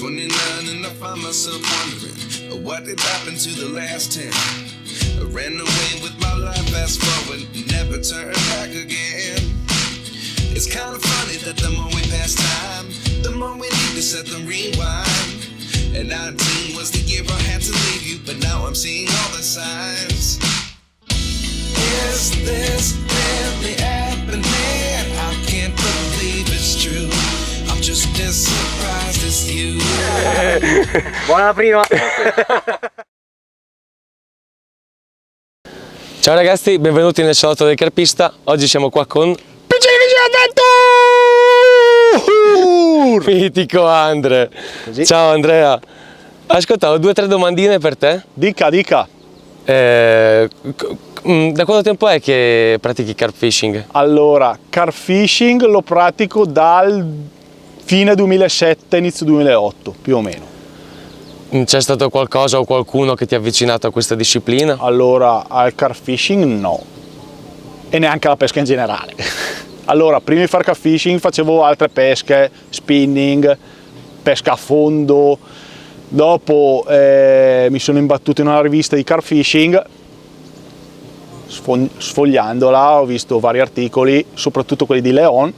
29 and I find myself wondering what did happen to the last 10. I ran away with my life, fast forward, never turn back again. It's kind of funny that the more we pass time, the more we need to set the rewind. And 19 was the year I had to leave you, but now I'm seeing all the signs. Is this really happening? I can't believe it's true. I'm just as surprised as you. Buona prima! Ciao ragazzi, benvenuti nel salotto del carpista. Oggi siamo qua con Piccini Adventure! mitico Andre. Così. Ciao Andrea. Ascolta, ho 2 o 3 domandine per te. Dica. Da quanto tempo è che pratichi carp fishing? Allora, carp fishing lo pratico dal fine 2007, inizio 2008, più o meno. C'è stato qualcosa o qualcuno che ti ha avvicinato a questa disciplina? Allora, al carp fishing no. E neanche alla pesca in generale. Allora, prima di fare carp fishing facevo altre pesche, spinning, pesca a fondo. Dopo mi sono imbattuto in una rivista di carp fishing. Sfogliandola ho visto vari articoli, soprattutto quelli di Leon,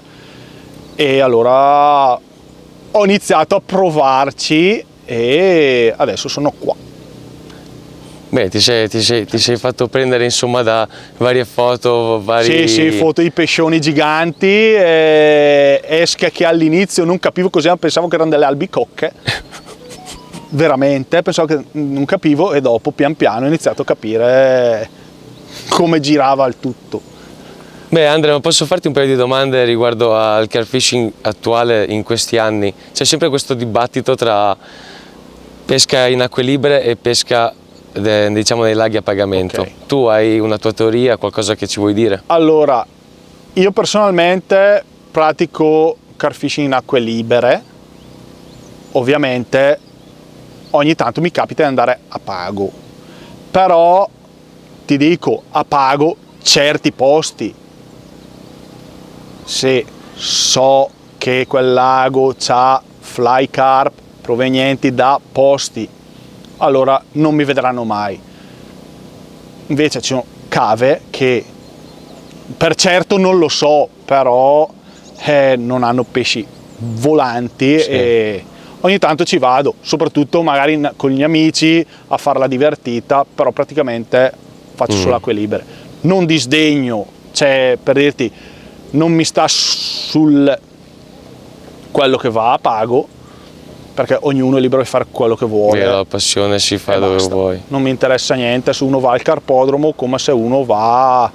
e allora ho iniziato a provarci e adesso sono qua. Beh, ti sei fatto prendere insomma da varie foto, Sì, foto di pescioni giganti, esche che all'inizio non capivo cos'erano, pensavo che erano delle albicocche. Veramente, pensavo che non capivo, e dopo pian piano ho iniziato a capire come girava il tutto. Beh Andrea, ma posso farti un paio di domande riguardo al carp fishing attuale in questi anni? C'è sempre questo dibattito tra pesca in acque libere e pesca diciamo nei laghi a pagamento. Okay. Tu hai una tua teoria, qualcosa che ci vuoi dire? Allora, io personalmente pratico carp fishing in acque libere. Ovviamente ogni tanto mi capita di andare a pago, però ti dico, a pago certi posti. Se so che quel lago ha fly carp provenienti da posti, allora non mi vedranno mai. Invece ci sono cave che per certo non lo so, però non hanno pesci volanti, sì. E ogni tanto ci vado, soprattutto magari con gli amici a farla divertita, però praticamente faccio solo acque libere. Non disdegno, cioè, per dirti, non mi sta sul quello che va a pago, perché ognuno è libero di fare quello che vuole. La passione si fa dove vuoi. Non mi interessa niente se uno va al carpodromo come se uno va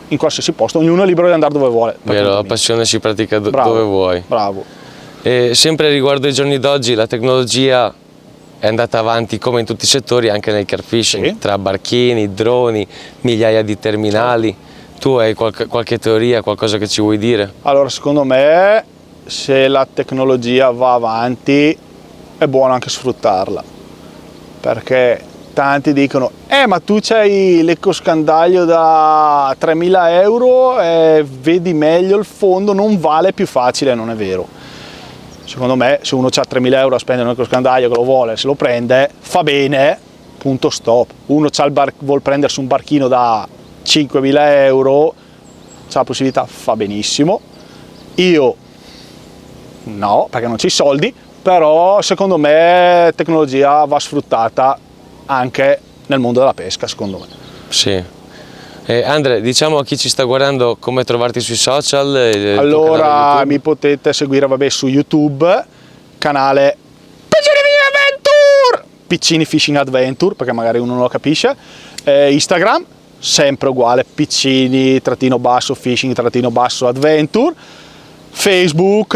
in qualsiasi posto, ognuno è libero di andare dove vuole. La passione si pratica dove vuoi. Bravo. E sempre riguardo ai giorni d'oggi, la tecnologia è andata avanti come in tutti i settori, anche nel carp fishing, sì. Tra barchini, droni, migliaia di terminali. Tu hai qualche teoria, qualcosa che ci vuoi dire? Allora, secondo me, se la tecnologia va avanti è buono anche sfruttarla, perché tanti dicono ma tu c'hai l'ecoscandaglio da 3.000 euro e vedi meglio il fondo, non vale, più facile. Non è vero. Secondo me, se uno ha 3.000 euro a spendere un ecoscandaglio, che lo vuole, se lo prende, fa bene, punto stop. Uno vuol prendersi un barchino da 5.000 euro, c'ha la possibilità, fa benissimo. Io no, perché non c'ho i soldi, però secondo me la tecnologia va sfruttata anche nel mondo della pesca, secondo me. Sì. Andre, diciamo a chi ci sta guardando come trovarti sui social. Allora, mi potete seguire su YouTube, canale Piccini Fishing Adventure, perché magari uno non lo capisce. Instagram, sempre uguale, piccini_fishing_adventure. Facebook,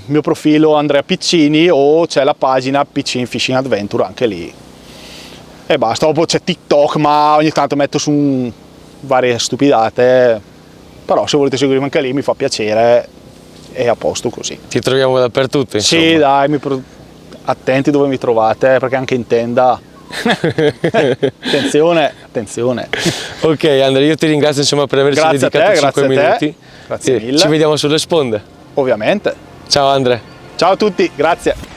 mio profilo Andrea Piccini, o c'è la pagina Piccini Fishing Adventure, anche lì. E basta. Dopo c'è TikTok, ma ogni tanto metto su varie stupidate, però se volete seguirmi anche lì mi fa piacere, e a posto così. Ti troviamo dappertutto, insomma. Sì, dai, attenti dove mi trovate, perché anche in tenda. attenzione. Ok Andrea, io ti ringrazio insomma per averci dedicato 5 minuti. Grazie mille. Ci vediamo sulle sponde. Ovviamente. Ciao Andrea. Ciao a tutti, grazie.